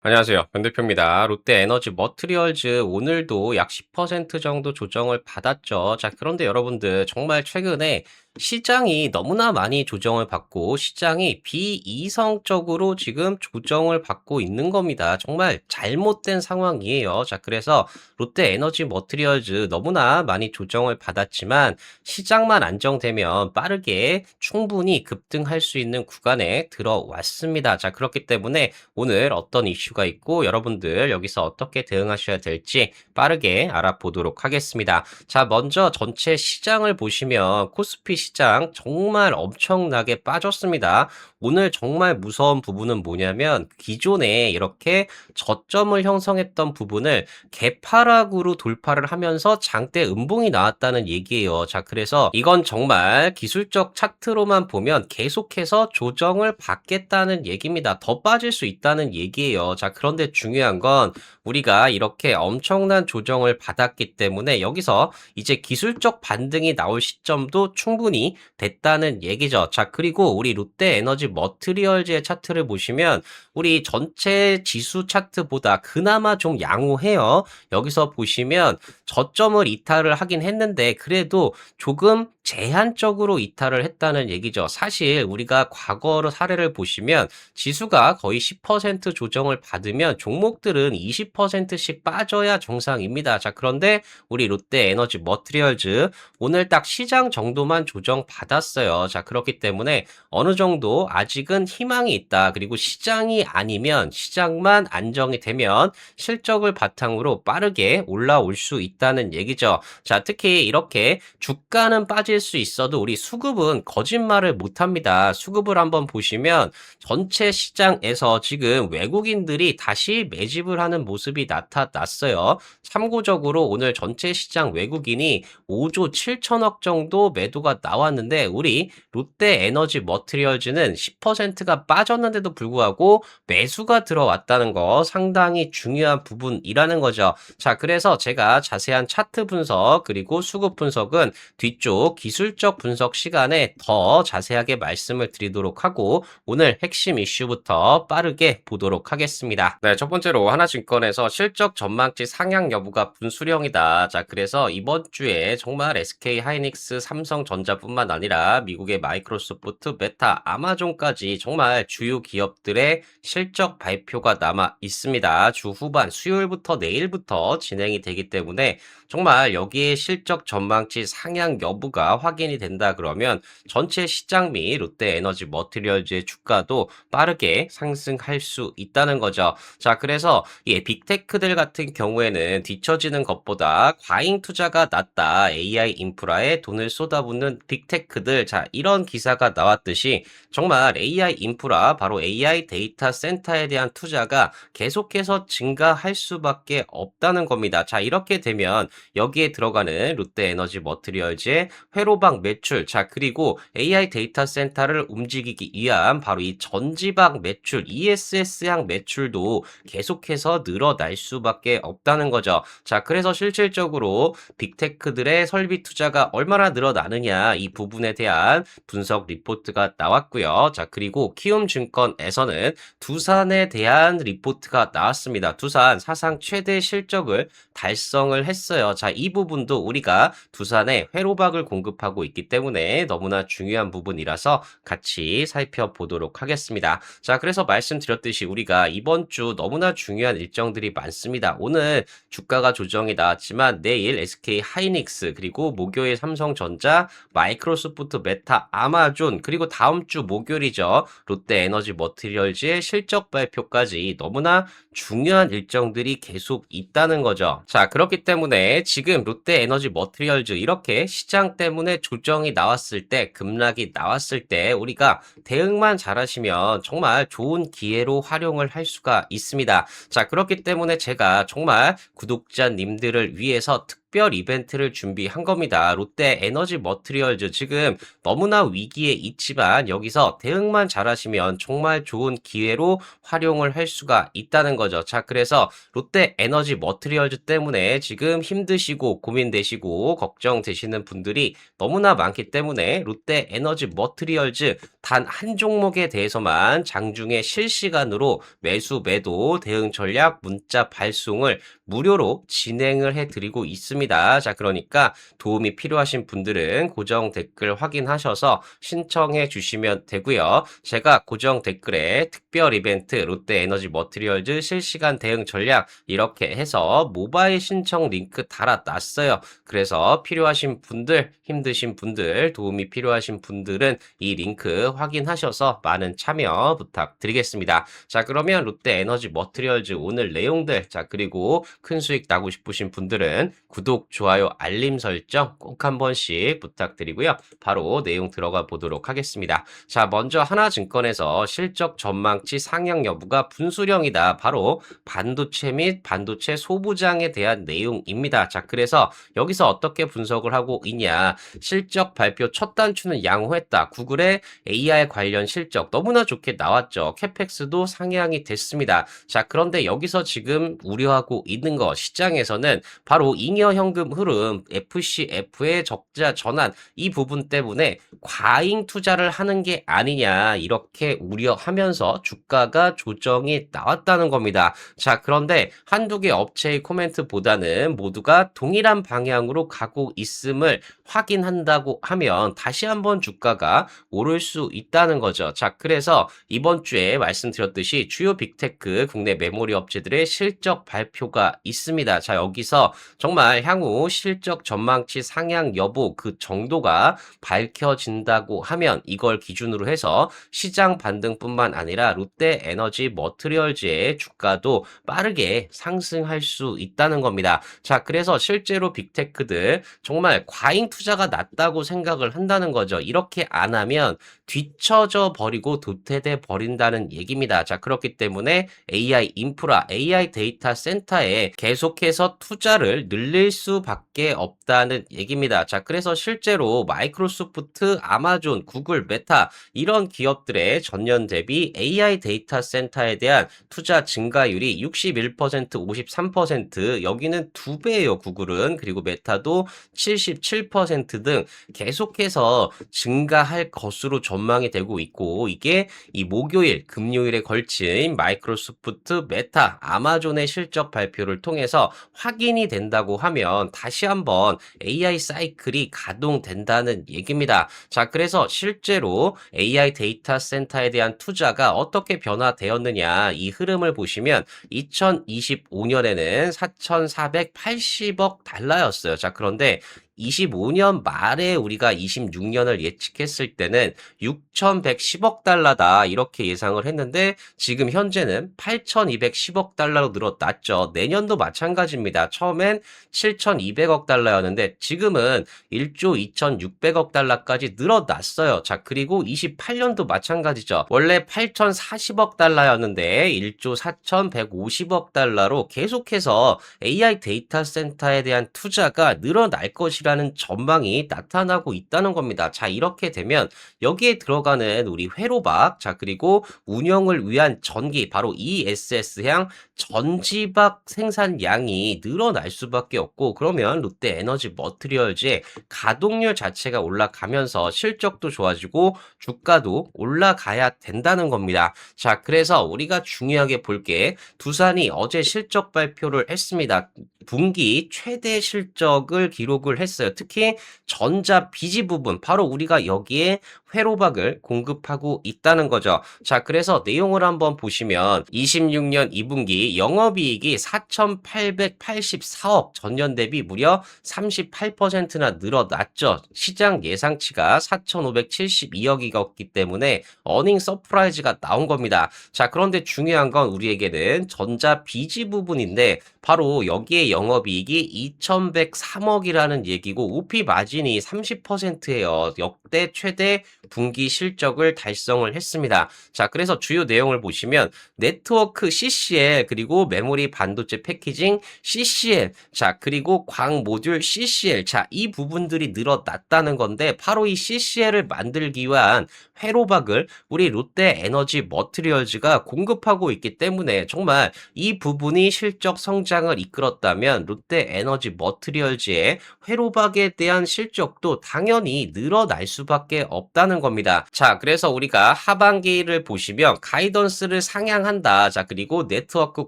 안녕하세요. 변 대표입니다. 롯데에너지 머티리얼즈 오늘도 약 10% 정도 조정을 받았죠. 자, 그런데 여러분들 정말 최근에 시장이 너무나 많이 조정을 받고 시장이 비이성적으로 지금 조정을 받고 있는 겁니다. 정말 잘못된 상황이에요. 자, 그래서 롯데에너지 머티리얼즈 너무나 많이 조정을 받았지만 시장만 안정되면 빠르게 충분히 급등할 수 있는 구간에 들어왔습니다. 자, 그렇기 때문에 오늘 어떤 이슈가 있고 여러분들 여기서 어떻게 대응하셔야 될지 빠르게 알아보도록 하겠습니다. 자, 먼저 전체 시장을 보시면 코스피 시장 정말 엄청나게 빠졌습니다. 오늘 정말 무서운 부분은 뭐냐면 기존에 이렇게 저점을 형성했던 부분을 개파락으로 돌파를 하면서 장대 음봉이 나왔다는 얘기예요. 자, 그래서 이건 정말 기술적 차트로만 보면 계속해서 조정을 받겠다는 얘기입니다. 더 빠질 수 있다는 얘기예요. 자, 그런데 중요한 건 우리가 이렇게 엄청난 조정을 받았기 때문에 여기서 이제 기술적 반등이 나올 시점도 충분히 됐다는 얘기죠. 자, 그리고 우리 롯데에너지 머티리얼즈의 차트를 보시면 우리 전체 지수 차트보다 그나마 좀 양호해요. 여기서 보시면 저점을 이탈을 하긴 했는데 그래도 조금 제한적으로 이탈을 했다는 얘기죠. 사실 우리가 과거로 사례를 보시면 지수가 거의 10% 조정을 받으면 종목들은 20%씩 빠져야 정상입니다. 자, 그런데 우리 롯데에너지 머티리얼즈 오늘 딱 시장 정도만 조정받았어요. 자, 그렇기 때문에 어느 정도 아직은 희망이 있다. 그리고 시장이 아니면 시장만 안정이 되면 실적을 바탕으로 빠르게 올라올 수 있다는 얘기죠. 자, 특히 이렇게 주가는 빠질 수 있어도 우리 수급은 거짓말을 못합니다. 수급을 한번 보시면 전체 시장에서 지금 외국인들이 다시 매집을 하는 모습이 나타났어요. 참고적으로 오늘 전체 시장 외국인이 5조 7천억 정도 매도가 나왔는데 우리 롯데에너지 머티리얼즈는 10%가 빠졌는데도 불구하고 매수가 들어왔다는 거 상당히 중요한 부분이라는 거죠. 자, 그래서 제가 자세한 차트 분석 그리고 수급 분석은 뒤쪽 기술적 분석 시간에 더 자세하게 말씀을 드리도록 하고 오늘 핵심 이슈부터 빠르게 보도록 하겠습니다. 네, 첫 번째로 하나증권에서 실적 전망치 상향 여부가 분수령이다. 자, 그래서 이번 주에 정말 SK 하이닉스, 삼성전자뿐만 아니라 미국의 마이크로소프트, 메타, 아마존까지 정말 주요 기업들의 실적 발표가 남아 있습니다. 주 후반 수요일부터 내일부터 진행이 되기 때문에 정말 여기에 실적 전망치 상향 여부가 확인이 된다 그러면 전체 시장 및 롯데에너지 머티리얼즈의 주가도 빠르게 상승할 수 있다는 거죠. 자, 그래서 이 빅테크들 같은 경우에는 뒤처지는 것보다 과잉 투자가 낫다. AI 인프라에 돈을 쏟아붓는 빅테크들. 자, 이런 기사가 나왔듯이 정말 AI 인프라, 바로 AI 데이터 센터에 대한 투자가 계속해서 증가할 수밖에 없다는 겁니다. 자, 이렇게 되면 여기에 들어가는 롯데에너지 머티리얼즈의 회로박 매출, 자, 그리고 AI 데이터 센터를 움직이기 위한 바로 이 전지박 매출, ESS향 매출도 계속해서 늘어날 수밖에 없다는 거죠. 자, 그래서 실질적으로 빅테크들의 설비 투자가 얼마나 늘어나느냐 이 부분에 대한 분석 리포트가 나왔고요. 자, 그리고 키움증권에서는 두산에 대한 리포트가 나왔습니다. 두산 사상 최대 실적을 달성을 했어요. 자, 이 부분도 우리가 두산에 회로박을 공급하고 있기 때문에 너무나 중요한 부분이라서 같이 살펴보도록 하겠습니다. 자, 그래서 말씀드렸듯이 우리가 이번 주 너무나 중요한 일정들이 많습니다. 오늘 주가가 조정이 나왔지만 내일 SK 하이닉스 그리고 목요일 삼성전자, 마이크로소프트, 메타, 아마존 그리고 다음 주 목요일이죠. 롯데에너지 머티리얼즈의 실적 발표까지 너무나 중요한 일정들이 계속 있다는 거죠. 자, 그렇기 때문에 지금 롯데에너지 머티리얼즈 이렇게 시장 때문에 조정이 나왔을 때, 급락이 나왔을 때 우리가 대응만 잘하시면 정말 좋은 기회로 활용을 할 수가 있습니다. 자, 그렇기 때문에 제가 정말 구독자님들을 위해서 특별 이벤트를 준비한 겁니다. 롯데 에너지 머티리얼즈 지금 너무나 위기에 있지만 여기서 대응만 잘하시면 정말 좋은 기회로 활용을 할 수가 있다는 거죠. 자, 그래서 롯데 에너지 머티리얼즈 때문에 지금 힘드시고 고민되시고 걱정되시는 분들이 너무나 많기 때문에 롯데 에너지 머티리얼즈 단 한 종목에 대해서만 장중에 실시간으로 매수 매도 대응 전략 문자 발송을 무료로 진행을 해드리고 있습니다. 자, 그러니까 도움이 필요하신 분들은 고정 댓글 확인하셔서 신청해 주시면 되고요. 제가 고정 댓글에 특별 이벤트 롯데 에너지 머티리얼즈 실시간 대응 전략 이렇게 해서 모바일 신청 링크 달아놨어요. 그래서 필요하신 분들, 힘드신 분들, 도움이 필요하신 분들은 이 링크 확인하셔서 많은 참여 부탁드리겠습니다. 자, 그러면 롯데 에너지 머티리얼즈 오늘 내용들, 자, 그리고 큰 수익 나고 싶으신 분들은 구독, 좋아요, 알림 설정 꼭 한 번씩 부탁드리고요. 바로 내용 들어가 보도록 하겠습니다. 자, 먼저 하나증권에서 실적 전망치 상향 여부가 분수령이다. 바로 반도체 및 반도체 소부장에 대한 내용입니다. 자, 그래서 여기서 어떻게 분석을 하고 있냐. 실적 발표 첫 단추는 양호했다. 구글의 AI 관련 실적 너무나 좋게 나왔죠. 캐펙스도 상향이 됐습니다. 자, 그런데 여기서 지금 우려하고 있는 거 시장에서는 바로 잉여 현금 흐름, FCF의 적자 전환 이 부분 때문에 과잉 투자를 하는 게 아니냐 이렇게 우려하면서 주가가 조정이 나왔다는 겁니다. 자, 그런데 한두 개 업체의 코멘트보다는 모두가 동일한 방향으로 가고 있음을 확인한다고 하면 다시 한번 주가가 오를 수 있다는 거죠. 자, 그래서 이번 주에 말씀드렸듯이 주요 빅테크 국내 메모리 업체들의 실적 발표가 있습니다. 자, 여기서 정말 향후 실적 전망치 상향 여부 그 정도가 밝혀진다고 하면 이걸 기준으로 해서 시장 반등뿐만 아니라 롯데 에너지 머티리얼즈의 주가도 빠르게 상승할 수 있다는 겁니다. 자, 그래서 실제로 빅테크들 정말 과잉 투자가 낮다고 생각을 한다는 거죠. 이렇게 안 하면 뒤처져 버리고 도태돼 버린다는 얘기입니다. 자, 그렇기 때문에 AI 인프라, AI 데이터 센터에 계속해서 투자를 늘릴 수밖에 없다는 얘기입니다. 자, 그래서 실제로 마이크로소프트, 아마존, 구글, 메타 이런 기업들의 전년 대비 AI 데이터 센터에 대한 투자 증가율이 61%, 53%, 여기는 2배예요, 구글은. 그리고 메타도 77%등 계속해서 증가할 것으로 전망이 되고 있고 이게 이 목요일, 금요일에 걸친 마이크로소프트, 메타, 아마존의 실적 발표를 통해서 확인이 된다고 하면 다시 한번 AI 사이클이 가동된다는 얘기입니다. 자, 그래서 실제로 AI 데이터 센터에 대한 투자가 어떻게 변화되었느냐 이 흐름을 보시면 2025년에는 4,480억 달러였어요. 자, 그런데 25년 말에 우리가 26년을 예측했을 때는 6,110억 달러다 이렇게 예상을 했는데 지금 현재는 8,210억 달러로 늘어났죠. 내년도 마찬가지입니다. 처음엔 7,200억 달러였는데 지금은 1조 2,600억 달러까지 늘어났어요. 자, 그리고 28년도 마찬가지죠. 원래 8,040억 달러였는데 1조 4,150억 달러로 계속해서 AI 데이터 센터에 대한 투자가 늘어날 것이라는 전망이 나타나고 있다는 겁니다. 자, 이렇게 되면 여기에 들어가는 우리 회로박, 자, 그리고 운영을 위한 전기, 바로 ESS향 전지박 생산량이 늘어날 수밖에 없고 그러면 롯데 에너지 머티리얼즈의 가동률 자체가 올라가면서 실적도 좋아지고 주가도 올라가야 된다는 겁니다. 자, 그래서 우리가 중요하게 볼 게 두산이 어제 실적 발표를 했습니다. 분기 최대 실적을 기록을 했어요. 특히 전자 비지 부분, 바로 우리가 여기에 회로박을 공급하고 있다는 거죠. 자, 그래서 내용을 한번 보시면 26년 2분기 영업이익이 4,884억, 전년 대비 무려 38%나 늘어났죠. 시장 예상치가 4,572억이었기 때문에 어닝 서프라이즈가 나온 겁니다. 자, 그런데 중요한 건 우리에게는 전자 비지 부분인데 바로 여기에 영업이익이 2,103억이라는 얘기고 OP 마진이 30%예요. 역대 최대 분기 실적을 달성을 했습니다. 자, 그래서 주요 내용을 보시면 네트워크 CCL 그리고 메모리 반도체 패키징 CCL 자, 그리고 광 모듈 CCL 자, 이 부분들이 늘어났다는 건데 바로 이 CCL을 만들기 위한 회로박을 우리 롯데 에너지 머티리얼즈가 공급하고 있기 때문에 정말 이 부분이 실적 성장을 이끌었다면 롯데 에너지 머티리얼즈의 회로박에 대한 실적도 당연히 늘어날 수밖에 없다는 겁니다. 자, 그래서 우리가 하반기를 보시면 가이던스를 상향한다. 자, 그리고 네트워크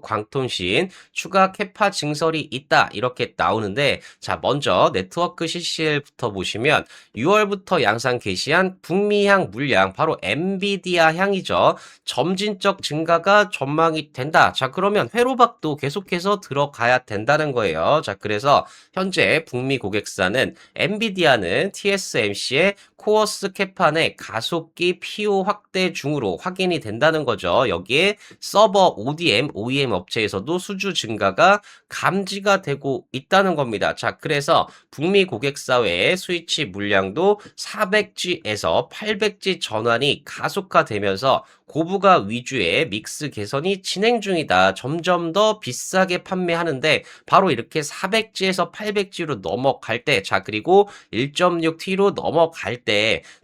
광통신 추가 캐파 증설이 있다. 이렇게 나오는데 자, 먼저 네트워크 CCL부터 보시면 6월부터 양산 개시한 북미향 물량 바로 엔비디아 향이죠. 점진적 증가가 전망이 된다. 자, 그러면 회로박도 계속해서 들어가야 된다는 거예요. 자, 그래서 현재 북미 고객사는 엔비디아는 TSMC의 코어스 캐판의 가속기 PO 확대 중으로 확인이 된다는 거죠. 여기에 서버 ODM, OEM 업체에서도 수주 증가가 감지가 되고 있다는 겁니다. 자, 그래서 북미 고객사 외에 스위치 물량도 400G에서 800G 전환이 가속화되면서 고부가 위주의 믹스 개선이 진행 중이다. 점점 더 비싸게 판매하는데 바로 이렇게 400G에서 800G로 넘어갈 때, 자, 그리고 1.6T로 넘어갈 때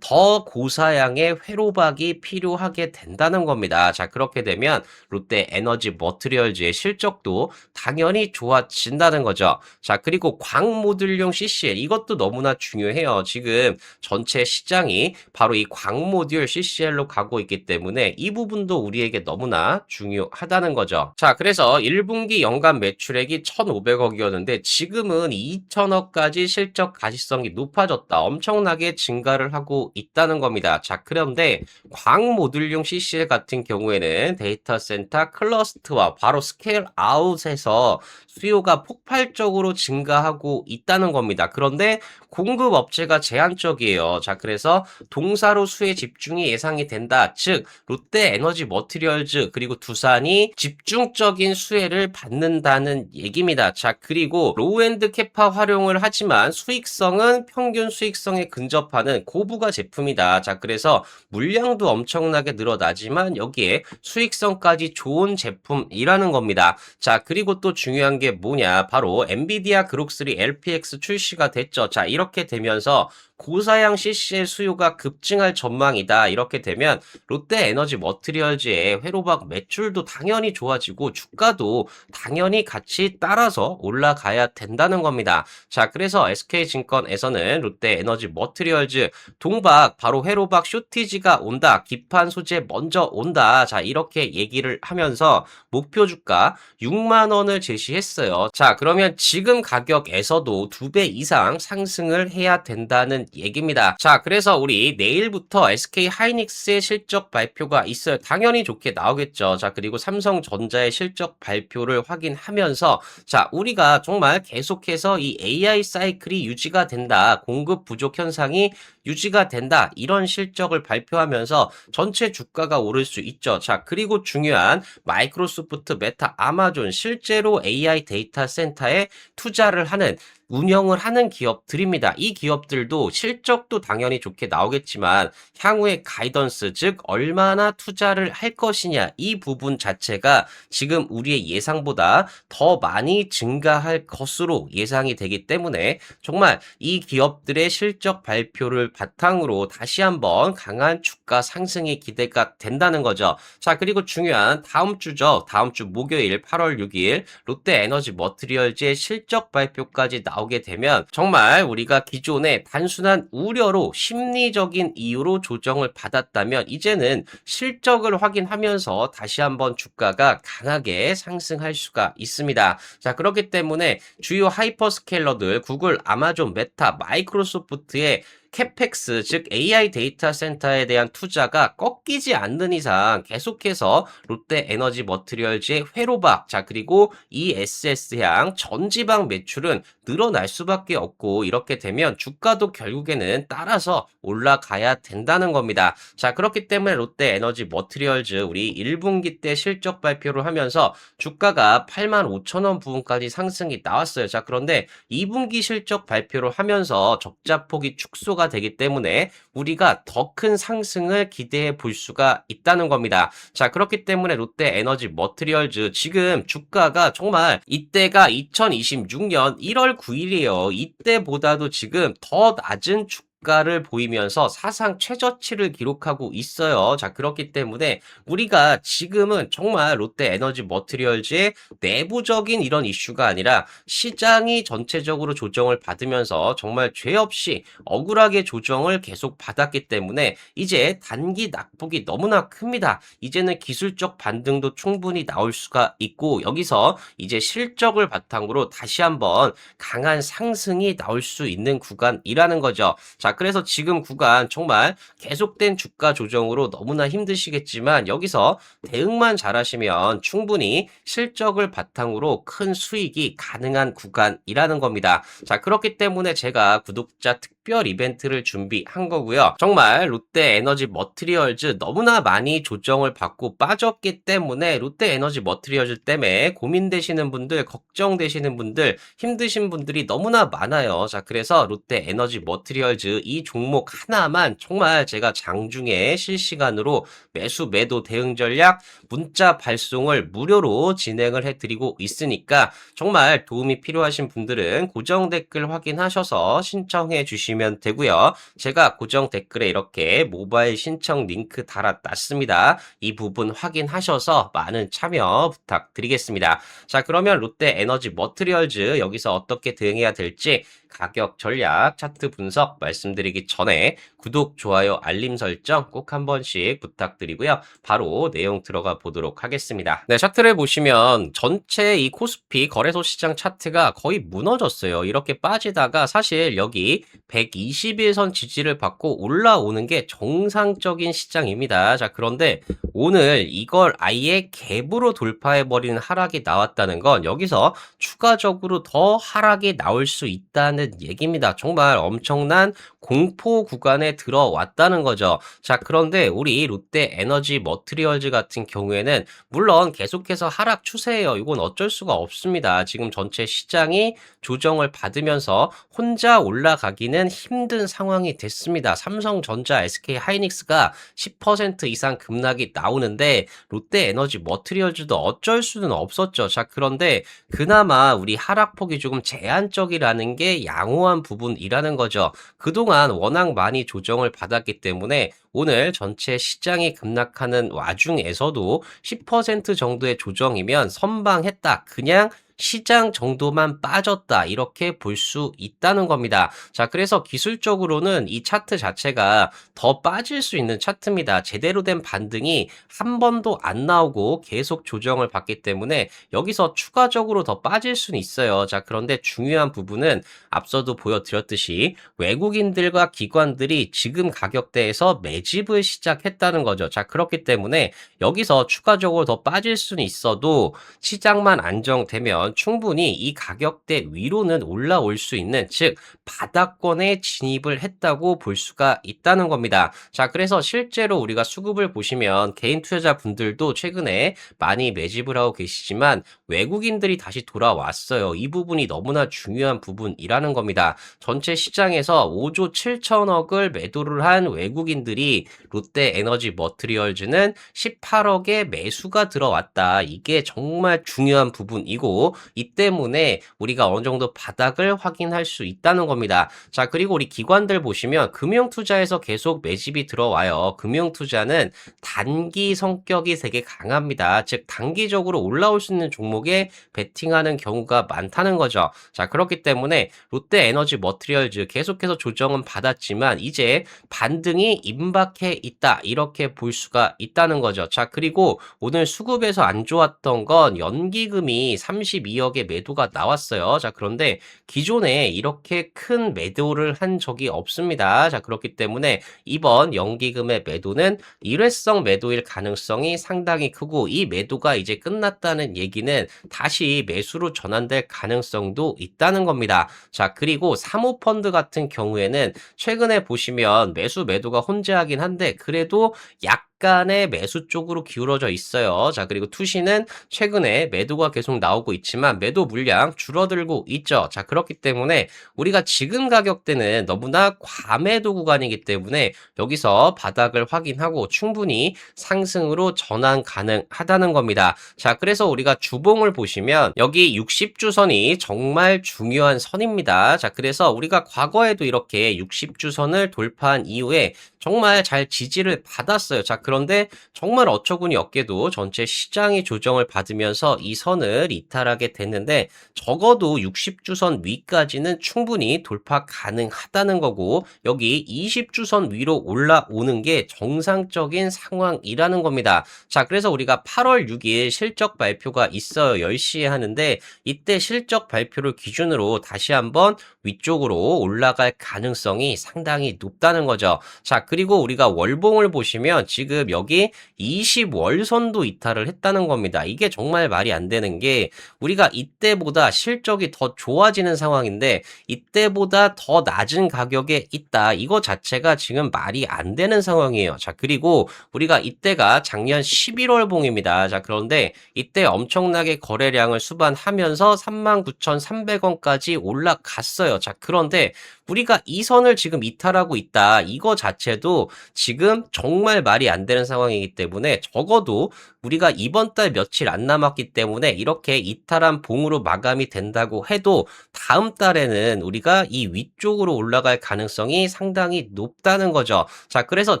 더 고사양의 회로박이 필요하게 된다는 겁니다. 자, 그렇게 되면 롯데 에너지 머티리얼즈의 실적도 당연히 좋아진다는 거죠. 자, 그리고 광모듈용 CCL 이것도 너무나 중요해요. 지금 전체 시장이 바로 이 광모듈 CCL로 가고 있기 때문에 이 부분도 우리에게 너무나 중요하다는 거죠. 자, 그래서 1분기 연간 매출액이 1,500억이었는데 지금은 2,000억까지 실적 가시성이 높아졌다. 엄청나게 증가를 하고 있다는 겁니다. 자, 그런데 광모듈용 CCL 같은 경우에는 데이터 센터 클러스트와 바로 스케일 아웃에서 수요가 폭발적으로 증가하고 있다는 겁니다. 그런데 공급 업체가 제한적이에요. 자, 그래서 동사로 수혜 집중이 예상이 된다. 즉, 롯데 에너지 머티리얼즈 그리고 두산이 집중적인 수혜를 받는다는 얘기입니다. 자, 그리고 로우엔드 캐파 활용을 하지만 수익성은 평균 수익성에 근접하는 고부가 제품이다. 자, 그래서 물량도 엄청나게 늘어나지만 여기에 수익성까지 좋은 제품이라는 겁니다. 자, 그리고 또 중요한 게 뭐냐? 바로 엔비디아 그록3 LPX 출시가 됐죠. 자, 이렇게 되면서 고사양 CCL 수요가 급증할 전망이다. 이렇게 되면 롯데 에너지 머티리얼즈의 회로박 매출도 당연히 좋아지고 주가도 당연히 같이 따라서 올라가야 된다는 겁니다. 자, 그래서 SK증권에서는 롯데 에너지 머티리얼즈 동박 바로 회로박 쇼티지가 온다. 기판 소재 먼저 온다. 자, 이렇게 얘기를 하면서 목표 주가 6만 원을 제시했어요. 자, 그러면 지금 가격에서도 2배 이상 상승을 해야 된다는 얘기입니다. 자, 그래서 우리 내일부터 SK 하이닉스의 실적 발표가 있어요. 당연히 좋게 나오겠죠. 자, 그리고 삼성전자의 실적 발표를 확인하면서 자, 우리가 정말 계속해서 이 AI 사이클이 유지가 된다. 공급 부족 현상이 유지가 된다. 이런 실적을 발표하면서 전체 주가가 오를 수 있죠. 자, 그리고 중요한 마이크로소프트, 메타, 아마존 실제로 AI 데이터 센터에 투자를 하는 운영을 하는 기업들입니다. 이 기업들도 실적도 당연히 좋게 나오겠지만 향후의 가이던스, 즉 얼마나 투자를 할 것이냐 이 부분 자체가 지금 우리의 예상보다 더 많이 증가할 것으로 예상이 되기 때문에 정말 이 기업들의 실적 발표를 바탕으로 다시 한번 강한 주가 상승이 기대가 된다는 거죠. 자, 그리고 중요한 다음 주죠. 다음 주 목요일 8월 6일 롯데 에너지 머티리얼즈의 실적 발표까지 나오게 되면 정말 우리가 기존에 단순한 우려로 심리적인 이유로 조정을 받았다면 이제는 실적을 확인하면서 다시 한번 주가가 강하게 상승할 수가 있습니다. 자, 그렇기 때문에 주요 하이퍼스케일러들 구글, 아마존, 메타, 마이크로소프트의 캐펙스, 즉 AI 데이터 센터에 대한 투자가 꺾이지 않는 이상 계속해서 롯데 에너지 머티리얼즈의 회로박, 자, 그리고 ESS향 전지방 매출은 늘어날 수밖에 없고 이렇게 되면 주가도 결국에는 따라서 올라가야 된다는 겁니다. 자, 그렇기 때문에 롯데 에너지 머티리얼즈 우리 1분기 때 실적 발표를 하면서 주가가 85,000원 부분까지 상승이 나왔어요. 자, 그런데 2분기 실적 발표를 하면서 적자폭이 축소가 축소가 되기 때문에 우리가 더 큰 상승을 기대해 볼 수가 있다는 겁니다. 자, 그렇기 때문에 롯데 에너지 머티리얼즈 지금 주가가 정말 이때가 2026년 1월 9일이에요. 이때보다도 지금 더 낮은 주가를 보이면서 사상 최저치를 기록하고 있어요. 자, 그렇기 때문에 우리가 지금은 정말 롯데 에너지 머티리얼즈의 내부적인 이런 이슈가 아니라 시장이 전체적으로 조정을 받으면서 정말 죄 없이 억울하게 조정을 계속 받았기 때문에 이제 단기 낙폭이 너무나 큽니다. 이제는 기술적 반등도 충분히 나올 수가 있고 여기서 이제 실적을 바탕으로 다시 한번 강한 상승이 나올 수 있는 구간이라는 거죠. 자, 그래서 지금 구간 정말 계속된 주가 조정으로 너무나 힘드시겠지만 여기서 대응만 잘하시면 충분히 실적을 바탕으로 큰 수익이 가능한 구간이라는 겁니다. 자, 그렇기 때문에 제가 구독자 특별 이벤트를 준비한 거고요. 정말 롯데 에너지 머티리얼즈 너무나 많이 조정을 받고 빠졌기 때문에 롯데 에너지 머티리얼즈 때문에 고민되시는 분들, 걱정되시는 분들, 힘드신 분들이 너무나 많아요. 자, 그래서 롯데 에너지 머티리얼즈 이 종목 하나만 정말 제가 장중에 실시간으로 매수 매도 대응 전략 문자 발송을 무료로 진행을 해드리고 있으니까 정말 도움이 필요하신 분들은 고정 댓글 확인하셔서 신청해 주시면 되고요. 제가 고정 댓글에 이렇게 모바일 신청 링크 달아놨습니다. 이 부분 확인하셔서 많은 참여 부탁드리겠습니다. 자, 그러면 롯데 에너지 머티리얼즈 여기서 어떻게 대응해야 될지 가격 전략 차트 분석 말씀드리기 전에 구독, 좋아요, 알림 설정 꼭 한 번씩 부탁드리고요. 바로 내용 들어가 보도록 하겠습니다. 네, 차트를 보시면 전체 이 코스피 거래소 시장 차트가 거의 무너졌어요. 이렇게 빠지다가 사실 여기 121선 지지를 받고 올라오는 게 정상적인 시장입니다. 자, 그런데 오늘 이걸 아예 갭으로 돌파해버리는 하락이 나왔다는 건 여기서 추가적으로 더 하락이 나올 수 있다는 얘기입니다. 정말 엄청난 공포 구간에 들어왔다는 거죠. 자, 그런데 우리 롯데 에너지 머티리얼즈 같은 경우에는 물론 계속해서 하락 추세예요. 이건 어쩔 수가 없습니다. 지금 전체 시장이 조정을 받으면서 혼자 올라가기는 힘든 상황이 됐습니다. 삼성전자, SK하이닉스가 10% 이상 급락이 나오는데 롯데 에너지 머티리얼즈도 어쩔 수는 없었죠. 자, 그런데 그나마 우리 하락폭이 조금 제한적이라는 게 양호한 부분이라는 거죠. 그동안 워낙 많이 조정을 받았기 때문에 오늘 전체 시장이 급락하는 와중에서도 10% 정도의 조정이면 선방했다. 그냥 시장 정도만 빠졌다. 이렇게 볼 수 있다는 겁니다. 자, 그래서 기술적으로는 이 차트 자체가 더 빠질 수 있는 차트입니다. 제대로 된 반등이 한 번도 안 나오고 계속 조정을 받기 때문에 여기서 추가적으로 더 빠질 수는 있어요. 자, 그런데 중요한 부분은 앞서도 보여드렸듯이 외국인들과 기관들이 지금 가격대에서 매집을 시작했다는 거죠. 자, 그렇기 때문에 여기서 추가적으로 더 빠질 수는 있어도 시장만 안정되면 충분히 이 가격대 위로는 올라올 수 있는, 즉 바닥권에 진입을 했다고 볼 수가 있다는 겁니다. 자, 그래서 실제로 우리가 수급을 보시면 개인 투자자분들도 최근에 많이 매집을 하고 계시지만 외국인들이 다시 돌아왔어요. 이 부분이 너무나 중요한 부분이라는 겁니다. 전체 시장에서 5조 7천억을 매도를 한 외국인들이 롯데 에너지 머티리얼즈는 18억의 매수가 들어왔다. 이게 정말 중요한 부분이고 이 때문에 우리가 어느 정도 바닥을 확인할 수 있다는 겁니다. 자, 그리고 우리 기관들 보시면 금융투자에서 계속 매집이 들어와요. 금융투자는 단기 성격이 되게 강합니다. 즉 단기적으로 올라올 수 있는 종목에 베팅하는 경우가 많다는 거죠. 자, 그렇기 때문에 롯데 에너지 머티리얼즈 계속해서 조정은 받았지만 이제 반등이 임박해 있다. 이렇게 볼 수가 있다는 거죠. 자, 그리고 오늘 수급에서 안 좋았던 건 연기금이 32억의 매도가 나왔어요. 자, 그런데 기존에 이렇게 큰 매도를 한 적이 없습니다. 자, 그렇기 때문에 이번 연기금의 매도는 일회성 매도일 가능성이 상당히 크고 이 매도가 이제 끝났다는 얘기는 다시 매수로 전환될 가능성도 있다는 겁니다. 자, 그리고 사모펀드 같은 경우에는 최근에 보시면 매수 매도가 혼재하긴 한데 그래도 약 약간의 매수 쪽으로 기울어져 있어요. 자, 그리고 투시는 최근에 매도가 계속 나오고 있지만 매도 물량 줄어들고 있죠. 자, 그렇기 때문에 우리가 지금 가격대는 너무나 과매도 구간이기 때문에 여기서 바닥을 확인하고 충분히 상승으로 전환 가능하다는 겁니다. 자, 그래서 우리가 주봉을 보시면 여기 60주선이 정말 중요한 선입니다. 자, 그래서 우리가 과거에도 이렇게 60주선을 돌파한 이후에 정말 잘 지지를 받았어요. 자, 그런데 정말 어처구니 없게도 전체 시장이 조정을 받으면서 이 선을 이탈하게 됐는데 적어도 60주선 위까지는 충분히 돌파 가능하다는 거고 여기 20주선 위로 올라오는 게 정상적인 상황이라는 겁니다. 자, 그래서 우리가 8월 6일 실적 발표가 있어요. 10시에 하는데 이때 실적 발표를 기준으로 다시 한번 위쪽으로 올라갈 가능성이 상당히 높다는 거죠. 자, 그리고 우리가 월봉을 보시면 지금 여기 20월선도 이탈을 했다는 겁니다. 이게 정말 말이 안 되는 게 우리가 이때보다 실적이 더 좋아지는 상황인데 이때보다 더 낮은 가격에 있다. 이거 자체가 지금 말이 안 되는 상황이에요. 자, 그리고 우리가 이때가 작년 11월 봉입니다. 자, 그런데 이때 엄청나게 거래량을 수반하면서 39,300원까지 올라갔어요. 자, 그런데 우리가 이 선을 지금 이탈하고 있다. 이거 자체도 지금 정말 말이 안 되는 상황이기 때문에 적어도 우리가 이번 달 며칠 안 남았기 때문에 이렇게 이탈한 봉으로 마감이 된다고 해도 다음 달에는 우리가 이 위쪽으로 올라갈 가능성이 상당히 높다는 거죠. 자, 그래서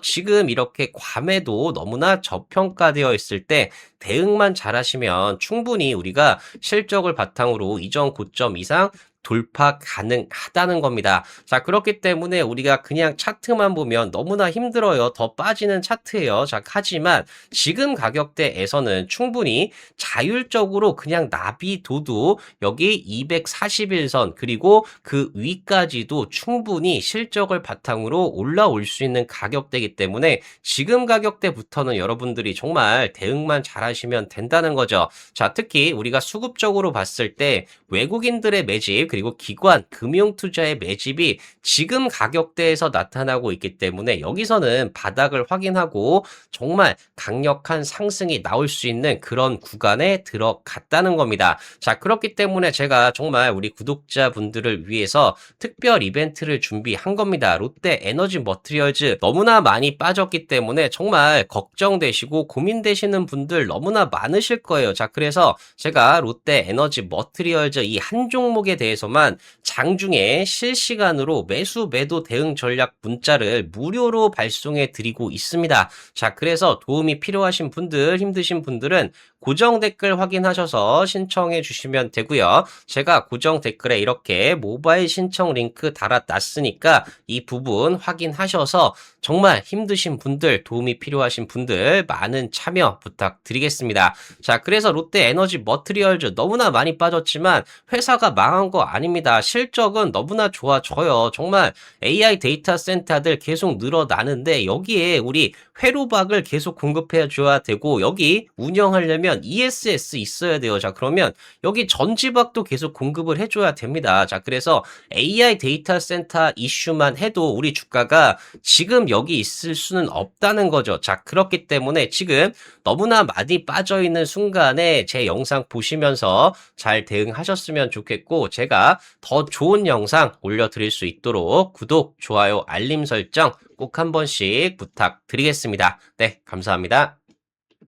지금 이렇게 과매도 너무나 저평가되어 있을 때 대응만 잘하시면 충분히 우리가 실적을 바탕으로 이전 고점 이상 돌파 가능하다는 겁니다. 자, 그렇기 때문에 우리가 그냥 차트만 보면 너무나 힘들어요. 더 빠지는 차트예요. 자, 하지만 지금 가격대에서는 충분히 자율적으로 그냥 나비둬도 여기 241선 그리고 그 위까지도 충분히 실적을 바탕으로 올라올 수 있는 가격대이기 때문에 지금 가격대부터는 여러분들이 정말 대응만 잘하시면 된다는 거죠. 자, 특히 우리가 수급적으로 봤을 때 외국인들의 매집 그리고 기관, 금융투자의 매집이 지금 가격대에서 나타나고 있기 때문에 여기서는 바닥을 확인하고 정말 강력한 상승이 나올 수 있는 그런 구간에 들어갔다는 겁니다. 자, 그렇기 때문에 제가 정말 우리 구독자분들을 위해서 특별 이벤트를 준비한 겁니다. 롯데 에너지 머티리얼즈 너무나 많이 빠졌기 때문에 정말 걱정되시고 고민되시는 분들 너무나 많으실 거예요. 자, 그래서 제가 롯데 에너지 머티리얼즈 이 한 종목에 대해서만 장중에 실시간으로 매수 매도 대응 전략 문자를 무료로 발송해 드리고 있습니다. 자, 그래서 도움이 필요하신 분들, 힘드신 분들은 고정 댓글 확인하셔서 신청해 주시면 되고요. 제가 고정 댓글에 이렇게 모바일 신청 링크 달아놨으니까 이 부분 확인하셔서 정말 힘드신 분들, 도움이 필요하신 분들 많은 참여 부탁드리겠습니다. 자, 그래서 롯데 에너지 머티리얼즈 너무나 많이 빠졌지만 회사가 망한 거 아닙니다. 실적은 너무나 좋아져요. 정말 AI 데이터 센터들 계속 늘어나는데 여기에 우리 회로박을 계속 공급해 줘야 되고 여기 운영하려면 ESS 있어야 돼요. 자, 그러면 여기 전지박도 계속 공급을 해줘야 됩니다. 자, 그래서 AI 데이터 센터 이슈만 해도 우리 주가가 지금 여기 있을 수는 없다는 거죠. 자, 그렇기 때문에 지금 너무나 많이 빠져있는 순간에 제 영상 보시면서 잘 대응하셨으면 좋겠고 제가 더 좋은 영상 올려드릴 수 있도록 구독, 좋아요, 알림 설정 꼭 한 번씩 부탁드리겠습니다. 네, 감사합니다.